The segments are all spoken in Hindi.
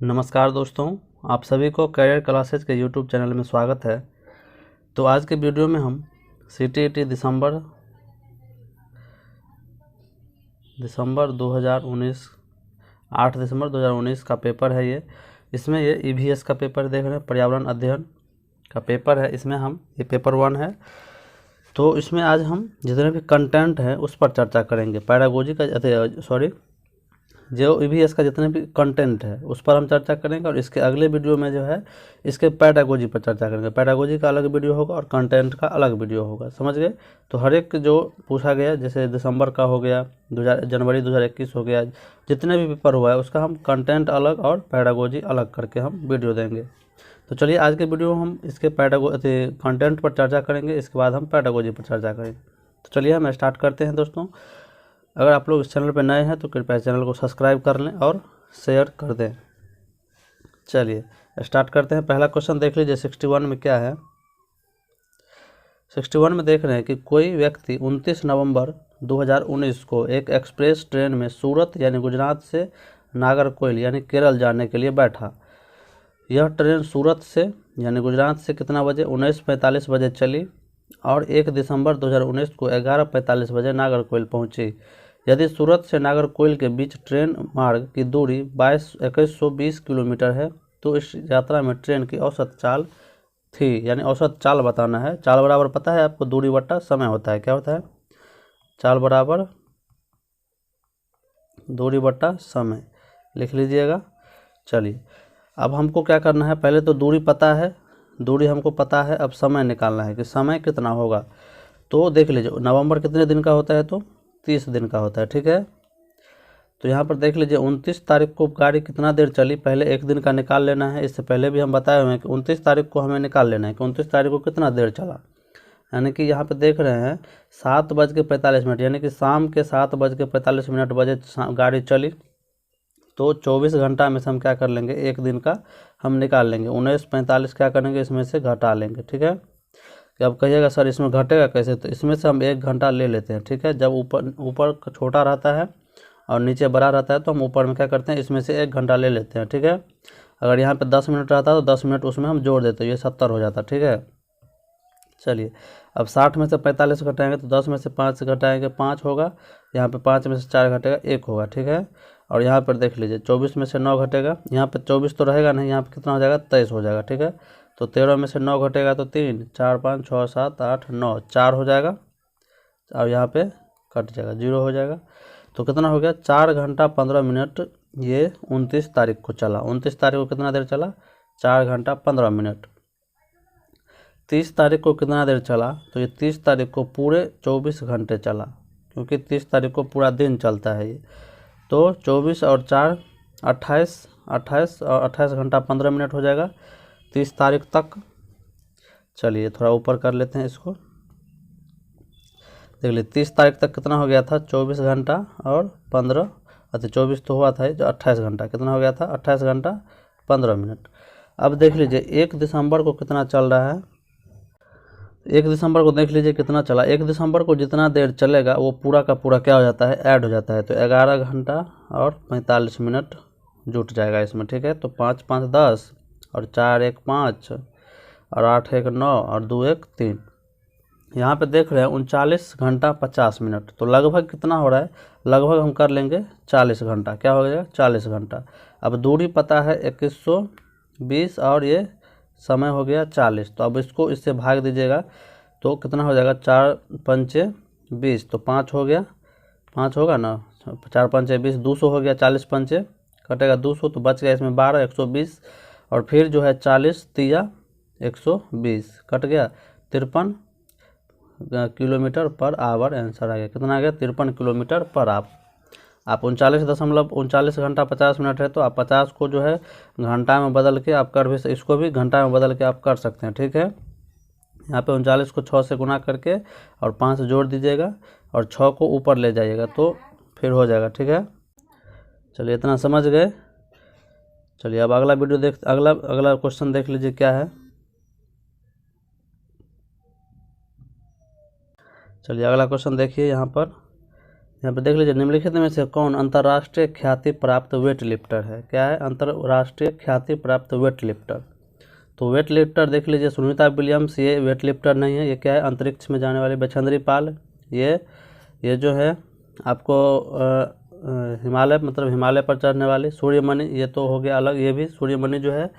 नमस्कार दोस्तों, आप सभी को करियर क्लासेज के यूट्यूब चैनल में स्वागत है। तो आज के वीडियो में हम सीटीईटी दिसंबर 2019 8 दिसंबर 2019 का पेपर है। इसमें ये ईवीएस का पेपर देख रहे हैं, पर्यावरण अध्ययन का पेपर है। इसमें हम ये पेपर 1 है। तो इसमें आज हम जितने भी कंटेंट हैं उस पर चर्चा करेंगे। पैडागोजी का जो ईवीएस का जितने भी कंटेंट है उस पर हम चर्चा करेंगे, और इसके अगले वीडियो में जो है इसके पैडागोजी पर चर्चा करेंगे। पैडागोजी का अलग वीडियो होगा और कंटेंट का अलग वीडियो होगा, समझ गए। तो हर एक जो पूछा गया, जैसे दिसंबर का हो गया, जनवरी 2021 हो गया, जितने भी पेपर हुआ है उसका हम कंटेंट अलग और पैडागोजी अलग करके हम वीडियो देंगे। तो चलिए आज के वीडियो में हम इसके कंटेंट पर चर्चा करेंगे, इसके बाद हम पैडागोजी पर चर्चा करेंगे। तो चलिए हम स्टार्ट करते हैं दोस्तों। अगर आप लोग इस चैनल पर नए हैं तो कृपया चैनल को सब्सक्राइब कर लें और शेयर कर दें। चलिए स्टार्ट करते हैं। पहला क्वेश्चन देख लीजिए 61 में क्या है। 61 में देख रहे हैं कि कोई व्यक्ति 29 नवंबर 2019 को एक एक्सप्रेस ट्रेन में सूरत यानी गुजरात से नागरकोइल यानी केरल जाने के लिए बैठा। यह ट्रेन सूरत से यानी गुजरात से कितना बजे 19:45 बजे चली और 1 दिसंबर 2019 को 11:45 बजे नागरकोइल पहुंची। यदि सूरत से नागरकोइल के बीच ट्रेन मार्ग की दूरी 2120 किलोमीटर है तो इस यात्रा में ट्रेन की औसत चाल थी, यानी औसत चाल बताना है। चाल बराबर पता है आपको, दूरी बट्टा समय होता है। क्या होता है? चाल बराबर दूरी बट्टा समय, लिख लीजिएगा। चलिए अब हमको क्या करना है, पहले तो दूरी पता है, दूरी हमको पता है। अब समय निकालना है कि समय कितना होगा। तो देख लीजिए नवंबर कितने दिन का होता है, तो 30 दिन का होता है, ठीक है। तो यहाँ पर देख लीजिए 29 तारीख को गाड़ी कितना देर चली, पहले एक दिन का निकाल लेना है। इससे पहले भी हम बताए हुए हैं कि 29 तारीख को हमें निकाल लेना है कि 29 तारीख को कितना देर चला। यानी कि यहाँ पे देख रहे हैं 7:45, यानी कि शाम के 7:45 बजे गाड़ी चली। तो 24 घंटा में से हम क्या कर लेंगे, एक दिन का हम निकाल लेंगे। 19:45 क्या करेंगे, इसमें से घटा लेंगे, ठीक है। कि अब कहिएगा सर इसमें घटेगा कैसे, तो इसमें से हम 1 घंटा ले लेते हैं, ठीक है। जब ऊपर छोटा रहता है और नीचे बड़ा रहता है तो हम ऊपर में क्या करते हैं, इसमें से 1 घंटा ले लेते हैं, ठीक है। अगर यहाँ पे 10 मिनट रहता है तो 10 मिनट उसमें हम जोड़ देते हैं, ये 70 हो जाता है, ठीक है। चलिए अब 60 में से 45 घटाएंगे तो 10 में से 5 घटाएंगे 5 होगा, यहाँ पे 5 में से 4 घटेगा 1 होगा, ठीक है। और यहाँ पर देख लीजिए 24 में से 9 घटेगा, यहाँ पे 24 तो रहेगा नहीं, यहाँ पे कितना हो जाएगा 23 हो जाएगा, ठीक है। तो 13 में से 9 घटेगा तो 3 4 5 6 7 8 9 4 हो जाएगा, और यहाँ पे कट जाएगा 0 हो जाएगा। तो कितना हो गया, 4 घंटा 15 मिनट ये 29 तारीख को चला। 29 तारीख को कितना देर चला, 4 घंटा 15 मिनट। 30 तारीख को कितना देर चला, तो ये 30 तारीख को पूरे 24 घंटे चला, क्योंकि 30 तारीख को पूरा दिन चलता है ये। तो 24 और 4 28 और 28 घंटा 15 मिनट हो जाएगा 30 तारीख तक। चलिए थोड़ा ऊपर कर लेते हैं इसको, देख लीजिए 30 तारीख तक कितना हो गया था, 24 घंटा और 15, अच्छा 24 तो हुआ था, जो 28 घंटा कितना हो गया था, 28 घंटा 15 मिनट। अब देख लीजिए 1 दिसंबर को कितना चल रहा है, 1 दिसंबर को देख लीजिए कितना चला। 1 दिसंबर को जितना देर चलेगा वो पूरा का पूरा क्या हो जाता है, ऐड हो जाता है। तो 11 घंटा और 45 मिनट जुट जाएगा इसमें, ठीक है। तो 5 5 10 और 4 1 5 और 8 1 9 और 2 1 3, यहाँ पे देख रहे हैं 39 घंटा 50 मिनट। तो लगभग कितना हो रहा है, लगभग हम कर लेंगे 40 घंटा। क्या हो गया, 40 घंटा। अब दूरी पता है 2120 और ये समय हो गया 40। तो अब इसको इससे भाग दीजिएगा तो कितना हो जाएगा, 4 पंचे 20, तो 5 हो गया, 5 होगा ना, 4 पंचे 20, 200 हो गया। 40 पंचे कटेगा 200, तो बच गया इसमें 12 120, और फिर जो है 40 तिया 120 कट गया 53 किलोमीटर पर आवर आंसर आ गया। कितना आ गया, 53 किलोमीटर पर आवर। आप 39 घंटा 50 मिनट है तो आप 50 को जो है घंटा में बदल के आप कर भी, इसको भी घंटा में बदल के आप कर सकते हैं, ठीक है। यहाँ पे 39 को 6 से गुना करके और 5 जोड़ दीजिएगा और 6 को ऊपर ले जाइएगा तो फिर हो जाएगा, ठीक है। चलिए इतना समझ गए। चलिए अब अगला वीडियो अगला क्वेश्चन देख लीजिए क्या है। चलिए अगला क्वेश्चन देखिए यहाँ पर यहाँ पे देख लीजिए, निम्नलिखित में से कौन अंतर्राष्ट्रीय ख्याति प्राप्त वेट लिफ्टर है? क्या है? अंतर्राष्ट्रीय ख्याति प्राप्त वेट लिफ्टर। तो वेट लिफ्टर देख लीजिए, सुनीता विलियम्स, ये वेट लिफ्टर नहीं है। ये क्या है? अंतरिक्ष में जाने वाले बछेंद्री पाल। ये जो है आपको हिमालय, मतलब हिमालय पर चढ़ने वाली सूर्यमणि, ये तो हो गया अलग। ये भी सूर्यमणि जो है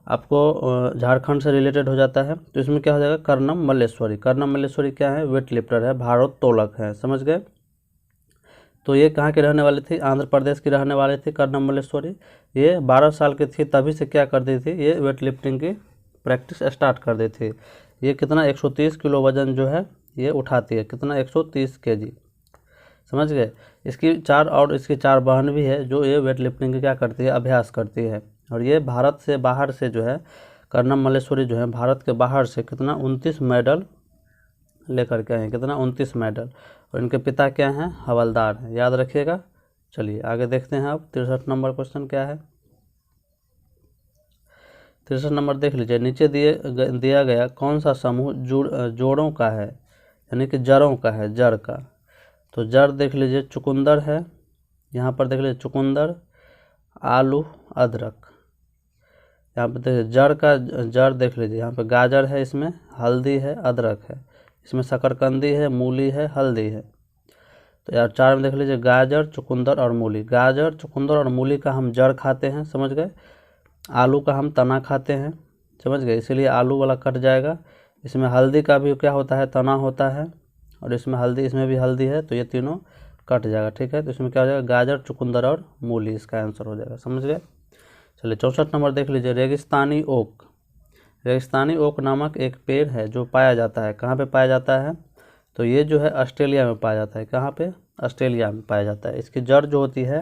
आपको झारखंड से रिलेटेड हो जाता है। तो इसमें क्या हो जाएगा? कर्णम मल्लेश्वरी। कर्णम मल्लेश्वरी क्या है? वेट लिफ्टर है, भारोत्तोलक है। समझ गए? तो ये कहाँ के रहने वाली थी? आंध्र प्रदेश की रहने वाली थी कर्णम मल्लेश्वरी। ये 12 साल की थी, तभी से क्या कर दी थी? ये वेट लिफ्टिंग की प्रैक्टिस स्टार्ट कर दी थी। ये कितना 130 किलो वजन जो है ये उठाती है। कितना? 130 kg। समझ गए? इसकी इसकी चार बहन भी है जो ये वेट लिफ्टिंग की क्या करती है? अभ्यास करती है। और ये भारत से बाहर से जो है कर्णम मल्लेश्वरी जो है भारत के बाहर से कितना 29 मेडल लेकर के आए हैं। कितना? 29 मेडल। और इनके पिता क्या हैं? हवलदार हैं। याद रखिएगा। चलिए आगे देखते हैं। अब 63 नंबर क्वेश्चन क्या है? 63 नंबर देख लीजिए, नीचे दिया गया कौन सा समूह जोड़ों का है, यानी कि जड़ों का है, जड़ का। तो जड़ देख लीजिए, चुकंदर है। यहाँ पर देख लीजिए चुकंदर, आलू, अदरक। यहाँ पे देखिए जड़ देख लीजिए, यहाँ पे गाजर है, इसमें हल्दी है, अदरक है, इसमें शकरकंदी है, मूली है, हल्दी है। तो यार 4 में देख लीजिए गाजर, चुकंदर और मूली। गाजर, चुकंदर और मूली का हम जड़ खाते हैं। समझ गए? आलू का हम तना खाते हैं। समझ गए? इसीलिए आलू वाला कट जाएगा। इसमें हल्दी का भी क्या होता है? तना होता है। और इसमें भी हल्दी है, तो ये तीनों कट जाएगा। ठीक है? तो इसमें क्या हो जाएगा? गाजर, चुकंदर और मूली इसका आंसर हो जाएगा। समझ गए? चलिए 64 नंबर देख लीजिए, रेगिस्तानी ओक। रेगिस्तानी ओक नामक एक पेड़ है जो पाया जाता है। कहाँ पे पाया जाता है? तो ये जो है ऑस्ट्रेलिया में पाया जाता है। कहाँ पे? ऑस्ट्रेलिया में पाया जाता है। इसकी जड़ जो होती है,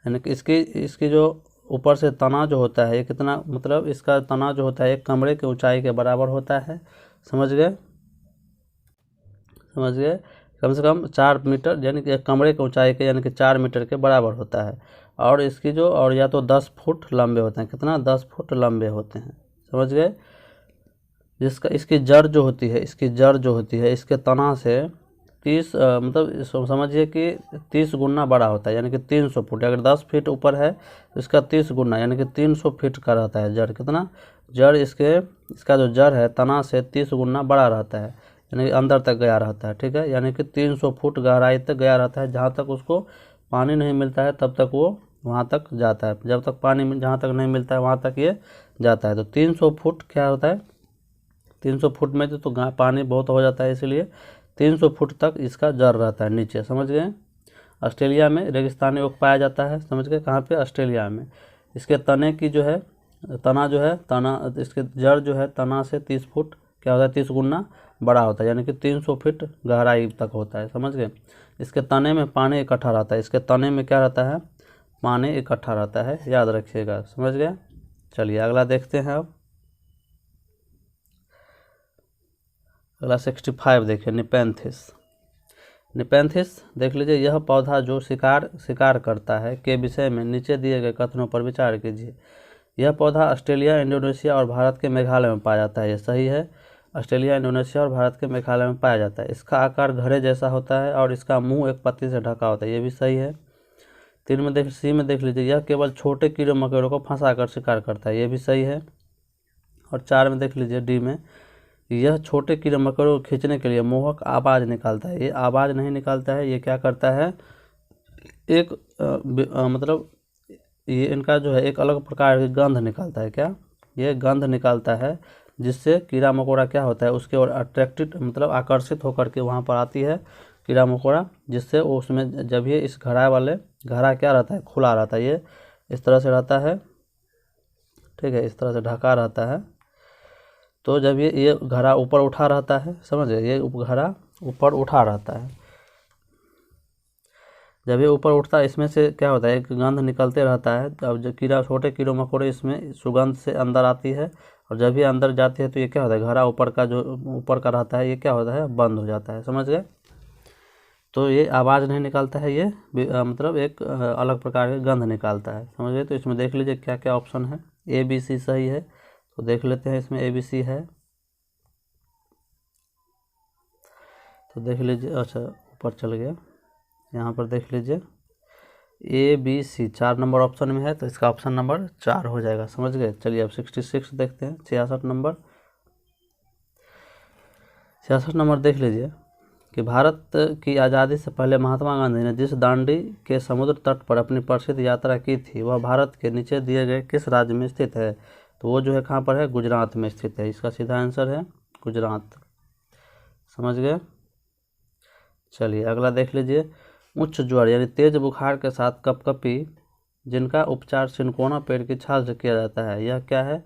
यानी कि इसकी जो ऊपर से तना जो होता है, ये कितना, मतलब इसका तना जो होता है एक कमरे की ऊंचाई के बराबर होता है। समझ गए? समझ गए? कम से कम 4 मीटर, यानी कि एक कमरे की ऊंचाई के, यानी कि 4 मीटर के बराबर होता है। और इसकी जो, और या तो 10 फुट लंबे होते हैं। कितना? 10 फुट लंबे होते हैं। समझ गए? इसकी जड़ जो होती है इसके तना से 30 मतलब समझिए कि 30 गुना बड़ा होता है, यानी कि 300 फुट। अगर 10 फीट ऊपर है तो इसका 30 गुना, यानी कि 300 फीट का रहता है जड़। कितना? जड़ इसका जो जड़ है तना से 30 गुना बड़ा रहता है, यानी कि अंदर तक गया रहता है। ठीक है? यानी कि 300 फुट गहराई तक गया रहता है। जहाँ तक उसको पानी नहीं मिलता है तब तक वो वहाँ तक जाता है। जब तक पानी जहाँ तक नहीं मिलता है वहाँ तक ये जाता है। तो 300 फुट क्या होता है? 300 फुट में तो पानी बहुत हो जाता है, इसलिए 300 फुट तक इसका जड़ रहता है नीचे। समझ गए? ऑस्ट्रेलिया में रेगिस्तानी ओक पाया जाता है। समझ गए? कहाँ पे? ऑस्ट्रेलिया में। इसके तने की जो है तना इसके जड़ जो है तना से 30 फुट क्या होता है? 30 गुना बड़ा होता है, यानी कि 300 फीट गहराई तक होता है। समझ गए? इसके तने में पानी इकट्ठा रहता है। इसके तने में क्या रहता है? पानी इकट्ठा रहता है। याद रखिएगा। समझ गए? चलिए अगला देखते हैं। अब अगला 65 देखिए, निपेंथिस। निपेंथिस देख लीजिए, यह पौधा जो शिकार करता है के विषय में नीचे दिए गए कथनों पर विचार कीजिए। यह पौधा ऑस्ट्रेलिया, इंडोनेशिया और भारत के मेघालय में पाया जाता है। ये सही है। ऑस्ट्रेलिया, इंडोनेशिया और भारत के मेघालय में पाया जाता है। इसका आकार घड़े जैसा होता है और इसका मुंह एक पत्ती से ढका होता है। ये भी सही है। सी में देख लीजिए, यह केवल छोटे कीड़े मकोड़ों को फंसा कर शिकार करता है। ये भी सही है। और 4 में देख लीजिए, डी में, यह छोटे कीड़े मकोड़ों को खींचने के लिए मोहक आवाज़ निकालता है। ये आवाज़ नहीं निकालता है, ये क्या करता है? एक मतलब ये इनका जो है एक अलग प्रकार की गंध निकालता है। क्या? ये गंध निकालता है, जिससे कीड़ा मकोड़ा क्या होता है? उसके और अट्रैक्टेड, मतलब आकर्षित होकर के वहाँ पर आती है कीड़ा मकोड़ा, जिससे वो उसमें जब ये इस घड़ा क्या रहता है? खुला रहता है। ये इस तरह से रहता है। ठीक है? इस तरह से ढका रहता है। तो जब ये घड़ा ऊपर उठा रहता है, समझ गए? ये घड़ा ऊपर उठा रहता है। जब ये ऊपर उठता है, इसमें से क्या होता है? एक गंध निकलते रहता है। अब जो छोटे कीड़े मकोड़े इसमें सुगंध से अंदर आती है, और जब ये अंदर जाती है तो ये क्या होता है? घड़ा ऊपर का रहता है, ये क्या होता है? बंद हो जाता है। समझ गए? तो ये आवाज़ नहीं निकालता है, ये मतलब एक अलग प्रकार के गंध निकालता है। समझ गए? तो इसमें देख लीजिए क्या क्या ऑप्शन है। ए बी सी सही है। तो देख लेते हैं, इसमें ए बी सी है। तो देख लीजिए, अच्छा ऊपर चल गया, यहाँ पर देख लीजिए ABC 4 नंबर ऑप्शन में है, तो इसका ऑप्शन नंबर 4 हो जाएगा। समझ गए। चलिए अब 66 देखते हैं, 66 नंबर। 66 नंबर देख लीजिए कि भारत की आज़ादी से पहले महात्मा गांधी ने जिस दांडी के समुद्र तट पर अपनी प्रसिद्ध यात्रा की थी वह भारत के नीचे दिए गए किस राज्य में स्थित है? तो वो जो है कहाँ पर है? गुजरात में स्थित है। इसका सीधा आंसर है गुजरात। समझ गए। चलिए अगला देख लीजिए, उच्च ज्वर यानी तेज बुखार के साथ कपकपी जिनका उपचार सिनकोना पेड़ की छाल से किया जाता है, यह क्या है?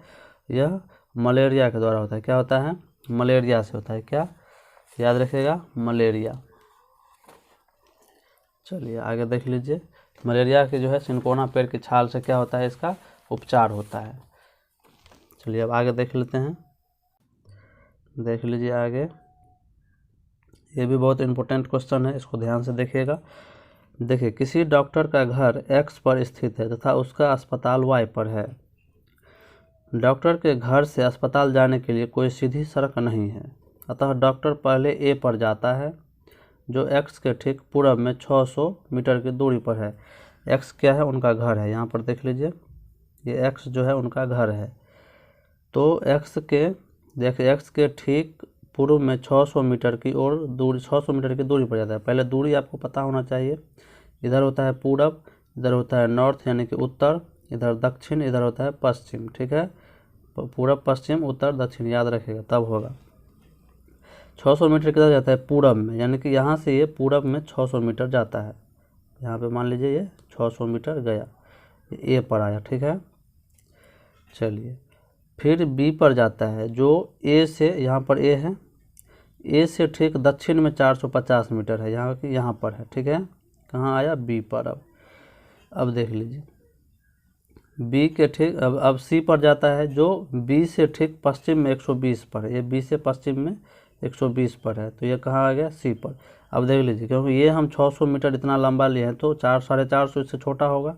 यह मलेरिया के द्वारा होता है। क्या होता है? मलेरिया से होता है। क्या याद रखिएगा? मलेरिया। चलिए आगे देख लीजिए, मलेरिया के जो है सिनकोना पेड़ की छाल से क्या होता है? इसका उपचार होता है। चलिए अब आगे देख लेते हैं, देख लीजिए आगे, ये भी बहुत इंपॉर्टेंट क्वेश्चन है, इसको ध्यान से देखिएगा। देखिए, किसी डॉक्टर का घर X पर स्थित है तथा उसका अस्पताल Y पर है। डॉक्टर के घर से अस्पताल जाने के लिए कोई सीधी सड़क नहीं है, अतः डॉक्टर पहले A पर जाता है जो X के ठीक पूरब में 600 मीटर की दूरी पर है। X क्या है? उनका घर है। यहाँ पर देख लीजिए, ये X जो है उनका घर है। तो X के ठीक पूर्व में 600 मीटर की ओर दूरी, 600 मीटर की दूरी पर जाता है। पहले दूरी आपको पता होना चाहिए। इधर होता है पूरब, इधर होता है नॉर्थ यानी कि उत्तर, इधर दक्षिण, इधर होता है पश्चिम। ठीक है, पूरब पश्चिम उत्तर दक्षिण याद रखिएगा, तब होगा। 600 मीटर किधर जाता है? पूरब में, यानी कि यहाँ से ये पूरब में 600 मीटर जाता है। यहाँ पे मान लीजिए ये 600 मीटर गया, ये ए पर आया। ठीक है, चलिए फिर बी पर जाता है जो ए से, यहाँ पर ए है, ए से ठीक दक्षिण में 450 मीटर है, यहाँ की यहाँ पर है। ठीक है, कहाँ आया? बी पर। अब देख लीजिए, बी के ठीक अब सी पर जाता है जो बी से ठीक पश्चिम में 120 पर है। ये बी से पश्चिम में 120 पर है, तो ये कहाँ आ गया? सी पर। अब देख लीजिए, क्योंकि ये हम 600 मीटर इतना लंबा लिए हैं तो 400-450 इससे छोटा होगा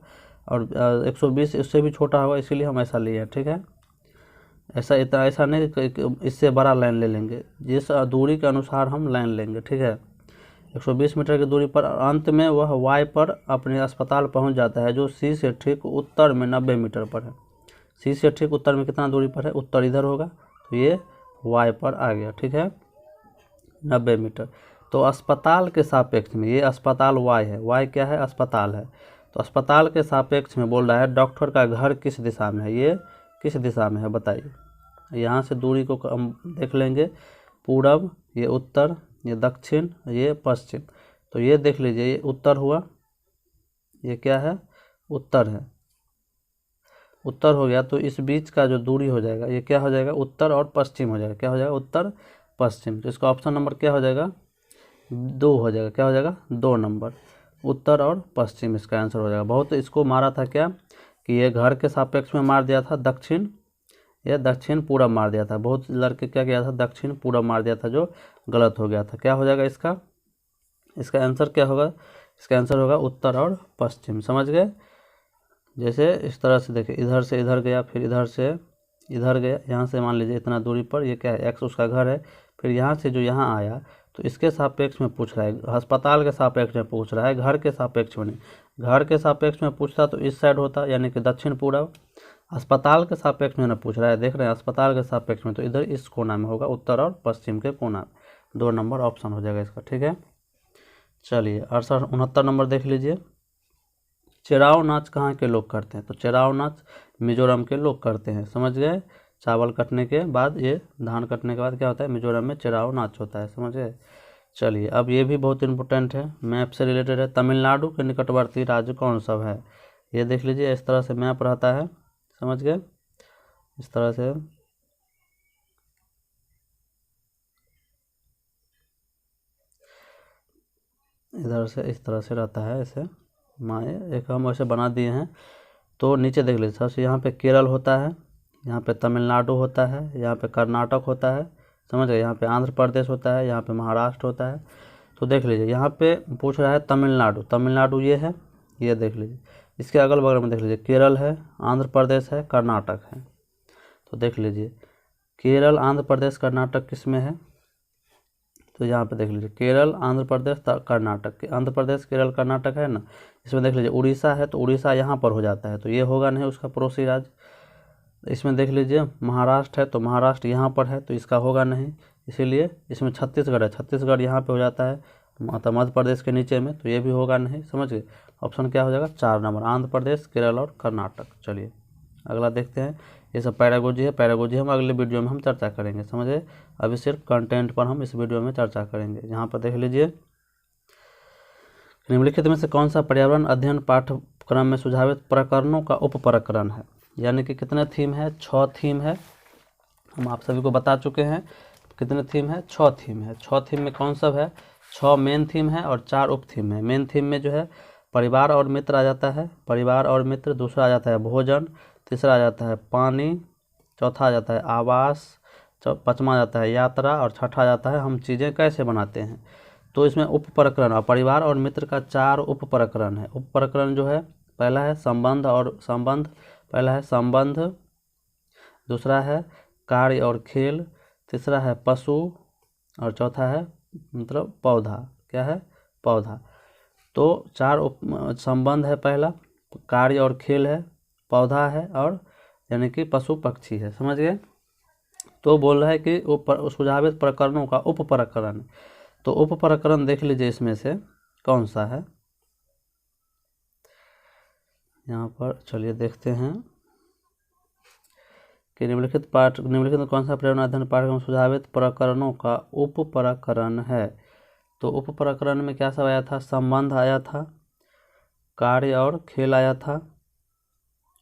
और 120 इससे भी छोटा होगा, इसीलिए हम ऐसा लिए हैं। ठीक है, ऐसा नहीं इससे बड़ा लाइन ले लेंगे, जिस दूरी के अनुसार हम लाइन लेंगे। ठीक है, 120 मीटर की दूरी पर अंत में वह वाई पर अपने अस्पताल पहुंच जाता है जो सी से ठीक उत्तर में 90 मीटर पर है। सी से ठीक उत्तर में कितना दूरी पर है? उत्तर इधर होगा, तो ये वाई पर आ गया। ठीक है, 90 मीटर। तो अस्पताल के सापेक्ष में, ये अस्पताल वाई है, वाई क्या है? अस्पताल है। तो अस्पताल के सापेक्ष में बोल रहा है डॉक्टर का घर किस दिशा में है। ये किस दिशा में है बताइए? यहाँ से दूरी को हम देख लेंगे, पूरब, ये उत्तर, ये दक्षिण, ये पश्चिम। तो ये देख लीजिए, ये उत्तर हुआ, ये क्या है? उत्तर है। उत्तर हो गया, तो इस बीच का जो दूरी हो जाएगा ये क्या हो जाएगा? उत्तर और पश्चिम हो जाएगा। क्या हो जाएगा? उत्तर पश्चिम। तो इसका ऑप्शन नंबर क्या हो जाएगा? 2 हो जाएगा। क्या हो जाएगा? 2 नंबर, उत्तर और पश्चिम इसका आंसर हो जाएगा। बहुत इसको मारा था क्या कि ये घर के सापेक्ष में मार दिया था दक्षिण, यह दक्षिण पूरब मार दिया था। बहुत लड़के क्या किया था? दक्षिण पूरब मार दिया था, जो गलत हो गया था। क्या हो जाएगा इसका? इसका आंसर क्या होगा? इसका आंसर होगा उत्तर और पश्चिम। समझ गए? जैसे इस तरह से देखिए, इधर से इधर गया, फिर इधर से इधर गया, यहाँ से मान लीजिए इतना दूरी पर ये क्या है? एक्स उसका घर है। फिर यहाँ से जो यहाँ आया तो इसके सापेक्ष में पूछ रहा है, अस्पताल के सापेक्ष में पूछ रहा है, घर के सापेक्ष में नहीं। घर के सापेक्ष में पूछता तो इस साइड होता, यानी कि दक्षिण पूरब। अस्पताल के सापेक्ष में ना पूछ रहा है, देख रहे हैं, अस्पताल के सापेक्ष में, तो इधर इस कोना में होगा, उत्तर और पश्चिम के कोना में। 2 नंबर ऑप्शन हो जाएगा इसका। ठीक है, चलिए 69 नंबर देख लीजिए, चेराव नाच कहाँ के लोग करते हैं? तो चेराव नाच मिजोरम के लोग करते हैं। समझ गए? चावल कटने के बाद, ये धान कटने के बाद क्या होता है? मिजोरम में चेराव नाच होता है। समझ गए? चलिए अब ये भी बहुत इंपॉर्टेंट है, मैप से रिलेटेड है। तमिलनाडु के निकटवर्ती राज्य कौन सा है? ये देख लीजिए, इस तरह से मैप रहता है। समझ गए? इस तरह से इधर से इस तरह से रहता है, ऐसे माए एक हम ऐसे बना दिए हैं। तो नीचे देख लीजिए, सबसे यहाँ पे केरल होता है, यहाँ पे तमिलनाडु होता है, यहाँ पे कर्नाटक होता है। समझ गए? यहाँ पे आंध्र प्रदेश होता है, यहाँ पे महाराष्ट्र होता है। तो देख लीजिए, यहाँ पे पूछ रहा है तमिलनाडु, तमिलनाडु ये है, ये देख लीजिए। इसके अगल बगल में देख लीजिए, केरल है, आंध्र प्रदेश है, कर्नाटक है। तो देख लीजिए, केरल, आंध्र प्रदेश, कर्नाटक किस में है? तो यहाँ पे देख लीजिए केरल, आंध्र प्रदेश, कर्नाटक। आंध्र प्रदेश, केरल, कर्नाटक है ना। इसमें देख लीजिए उड़ीसा है, तो उड़ीसा यहाँ पर हो जाता है, तो ये होगा नहीं उसका पड़ोसी राज्य। इसमें देख लीजिए महाराष्ट्र है, तो महाराष्ट्र यहाँ पर है, तो इसका होगा नहीं। इसीलिए इसमें छत्तीसगढ़ है, छत्तीसगढ़ यहाँ पे हो जाता है, मतलब मध्य प्रदेश के नीचे में, तो ये भी होगा नहीं। समझ गए। ऑप्शन क्या हो जाएगा 4 नंबर, आंध्र प्रदेश, केरल और कर्नाटक। चलिए अगला देखते हैं। ये सब पैरागोजी है, पैरागोजी हम अगले वीडियो में हम चर्चा करेंगे। समझे। अभी सिर्फ कंटेंट पर हम इस वीडियो में चर्चा करेंगे। यहाँ पर देख लीजिए निम्नलिखित में से कौन सा पर्यावरण अध्ययन पाठ्यक्रम में सुझावित प्रकरणों का उप प्रकरण है। यानी कि कितने थीम है, 6 थीम है। हम आप सभी को बता चुके हैं कितने थीम है, 6 थीम है। 6 थीम में कौन सब है, 6 मेन थीम है और 4 उप थीम है। मेन थीम में जो है परिवार और मित्र आ जाता है, परिवार और मित्र। दूसरा आ जाता है भोजन, तीसरा आ जाता है पानी, चौथा आ जाता है आवास, पाँचवा आ जाता है यात्रा और छठा आ जाता है हम चीज़ें कैसे बनाते हैं। तो इसमें उप प्रकरण और परिवार और मित्र का 4 उप प्रकरण है। उप प्रकरण जो है पहला है संबंध और संबंध, पहला है संबंध, दूसरा है कार्य और खेल, तीसरा है पशु और चौथा है मतलब पौधा। क्या है, पौधा। तो 4 संबंध है, पहला कार्य और खेल है, पौधा है और यानी कि पशु पक्षी है। समझ गए। तो बोल रहा है कि सुझावित प्रकरणों का उप प्रकरण। तो उप प्रकरण देख लीजिए इसमें से कौन सा है। यहाँ पर चलिए देखते हैं कि निम्नलिखित में कौन सा पर्यावरण अध्ययन पाठ्यक्रम सुझावित प्रकरणों का उप प्रकरण है। तो उप प्रकरण में क्या सब आया था, संबंध आया था, कार्य और खेल आया था,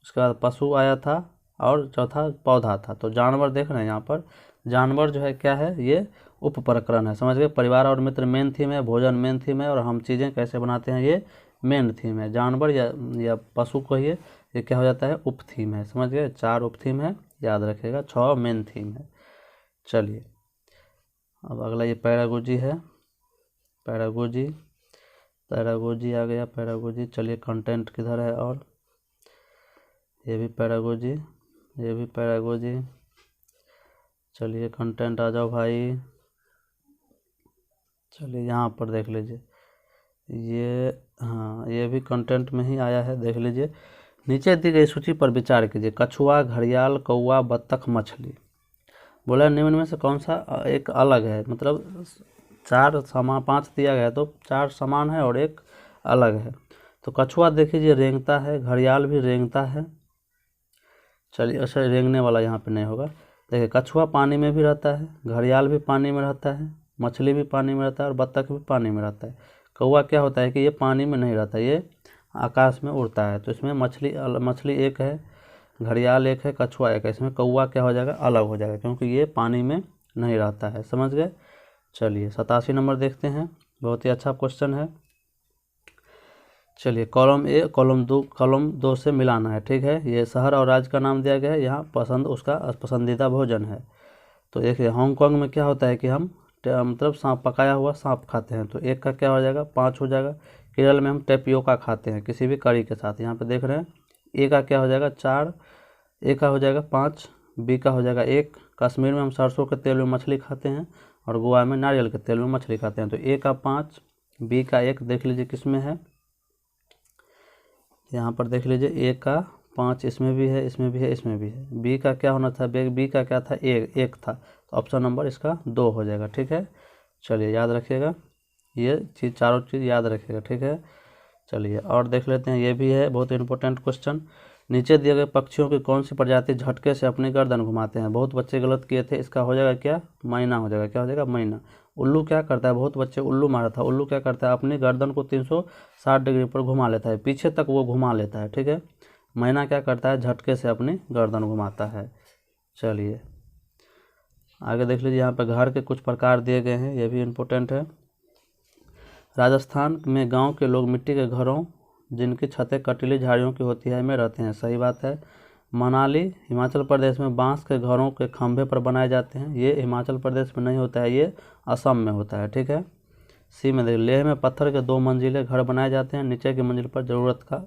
उसके बाद पशु आया था और चौथा पौधा था। तो जानवर देख रहे हैं यहाँ पर, जानवर जो है क्या है, ये उप प्रकरण है। समझ गए। परिवार और मित्र मेन थीम है, भोजन मेन थीम है और हम चीज़ें कैसे बनाते हैं ये मेन थीम है। जानवर या पशु कहिए, ये क्या हो जाता है, उप थीम है। समझ गए। 4 उप थीम है, याद रखिएगा, 6 मेन थीम है। चलिए अब अगला ये पैरागोजी है, पैरागोजी, पैरागोजी आ गया, पैरागोजी। चलिए कंटेंट किधर है, और ये भी पैरागोजी, ये भी पैरागोजी। चलिए कंटेंट आ जाओ भाई। चलिए यहाँ पर देख लीजिए, ये हाँ ये भी कंटेंट में ही आया है। देख लीजिए नीचे दी गई सूची पर विचार कीजिए। कछुआ, घड़ियाल, कौवा, बत्तख, मछली। बोला निम्न में से कौन सा एक अलग है, मतलब 4 समान 5 दिया गया है तो 4 समान है और एक अलग है। तो कछुआ देखिए रेंगता है, घड़ियाल भी रेंगता है। चलिए अच्छा रेंगने वाला यहाँ पे नहीं होगा। देखिए कछुआ पानी में भी रहता है, घड़ियाल भी पानी में रहता है, मछली भी पानी में रहता है और बत्तख भी पानी में रहता है। कौवा क्या होता है कि ये पानी में नहीं रहता, ये आकाश में उड़ता है। तो इसमें मछली एक है, घड़ियाल एक है, कछुआ एक है। इसमें कौवा क्या हो जाएगा, अलग हो जाएगा, क्योंकि ये पानी में नहीं रहता है। समझ गए। चलिए 87 नंबर देखते हैं, बहुत ही अच्छा क्वेश्चन है। चलिए कॉलम ए कॉलम 2 से मिलाना है। ठीक है। ये शहर और राज्य का नाम दिया गया है, यहाँ पसंद उसका पसंदीदा भोजन है। तो देखिए हांगकांग में क्या होता है कि हम मतलब सांप, पकाया हुआ सांप खाते हैं, तो एक का क्या हो जाएगा, 5 हो जाएगा। केरल में हम टेपियोका खाते हैं किसी भी करी के साथ। यहाँ पे देख रहे हैं ए का क्या हो जाएगा 4, ए का हो जाएगा 5, बी का हो जाएगा 1। कश्मीर में हम सरसों के तेल में मछली खाते हैं और गोवा में नारियल के तेल में मछली खाते हैं। तो ए का 5, बी का 1 देख लीजिए किस में है। यहाँ पर देख लीजिए ए का 5 इसमें भी है, इसमें भी है, इसमें भी है। बी का क्या होना था, बी का क्या था, 1 था। तो ऑप्शन नंबर इसका 2 हो जाएगा। ठीक है। चलिए याद रखिएगा, ये चीज़ चारों चीज़ याद रखिएगा। ठीक है। चलिए और देख लेते हैं, ये भी है बहुत इंपॉर्टेंट क्वेश्चन। नीचे दिए गए पक्षियों की कौन सी प्रजाति झटके से अपनी गर्दन घुमाते हैं। बहुत बच्चे गलत किए थे, इसका हो जाएगा क्या, मैना हो जाएगा। क्या हो जाएगा, मैना। उल्लू क्या करता है, बहुत बच्चे उल्लू मारा था। उल्लू क्या करता है, अपनी गर्दन को 360 डिग्री पर घुमा लेता है, पीछे तक वो घुमा लेता है। ठीक है। मैना क्या करता है, झटके से अपनी गर्दन घुमाता है। चलिए आगे देख लीजिए, यहाँ पर घर के कुछ प्रकार दिए गए हैं, ये भी इम्पोर्टेंट है। राजस्थान में गांव के लोग मिट्टी के घरों जिनकी छतें कटीली झाड़ियों की होती है में रहते हैं। सही बात है। मनाली हिमाचल प्रदेश में बांस के घरों के खंभे पर बनाए जाते हैं, ये हिमाचल प्रदेश में नहीं होता है, ये असम में होता है। ठीक है। सी में देखिए लेह में पत्थर के 2 मंजिले घर बनाए जाते हैं, नीचे की मंजिल पर ज़रूरत का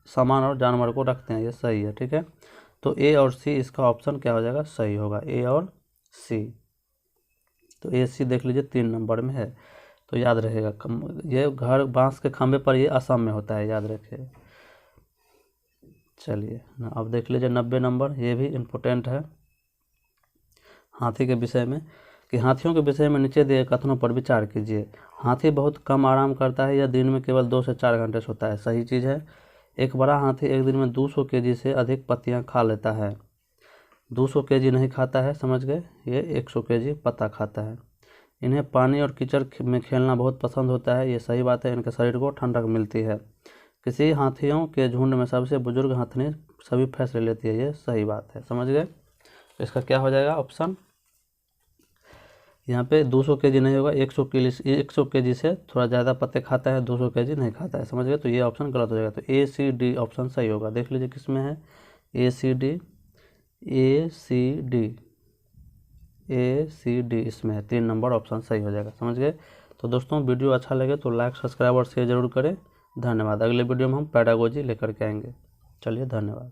सामान और जानवर को रखते हैं, ये सही है। ठीक है। तो ए और सी इसका ऑप्शन क्या हो जाएगा, सही होगा, ए और सी। तो ए सी देख लीजिए 3 नंबर में है, तो याद रहेगा। ये घर बांस के खंभे पर, ये असम में होता है, याद रखिए। चलिए अब देख लीजिए 90 नंबर, ये भी इम्पोर्टेंट है हाथी के विषय में, कि हाथियों के विषय में नीचे दिए कथनों पर विचार कीजिए। हाथी बहुत कम आराम करता है, यह दिन में केवल 2 से 4 घंटे सोता है, सही चीज़ है। एक बड़ा हाथी एक दिन में 200 केजी से अधिक पत्तियां खा लेता है। 200 केजी नहीं खाता है, समझ गए, ये 100 केजी पत्ता खाता है। इन्हें पानी और कीचड़ में खेलना बहुत पसंद होता है, ये सही बात है, इनके शरीर को ठंडक मिलती है। किसी हाथियों के झुंड में सबसे बुजुर्ग हाथनी सभी फैसले लेती है, ये सही बात है, समझ गए। तो इसका क्या हो जाएगा ऑप्शन, यहाँ पे 200 केजी नहीं होगा, 100 केजी से थोड़ा ज़्यादा पत्ते खाता है, 200 केजी नहीं खाता है, समझ गए। तो ये ऑप्शन गलत हो जाएगा, तो ए सी डी ऑप्शन सही होगा। देख लीजिए किस में है, ए सी डी, ए सी डी, ए सी डी इसमें है, 3 नंबर ऑप्शन सही हो जाएगा, समझ गए। तो दोस्तों वीडियो अच्छा लगे तो लाइक, सब्सक्राइब और शेयर जरूर करें। धन्यवाद। अगले वीडियो में हम पैडागोजी लेकर के आएंगे। चलिए धन्यवाद।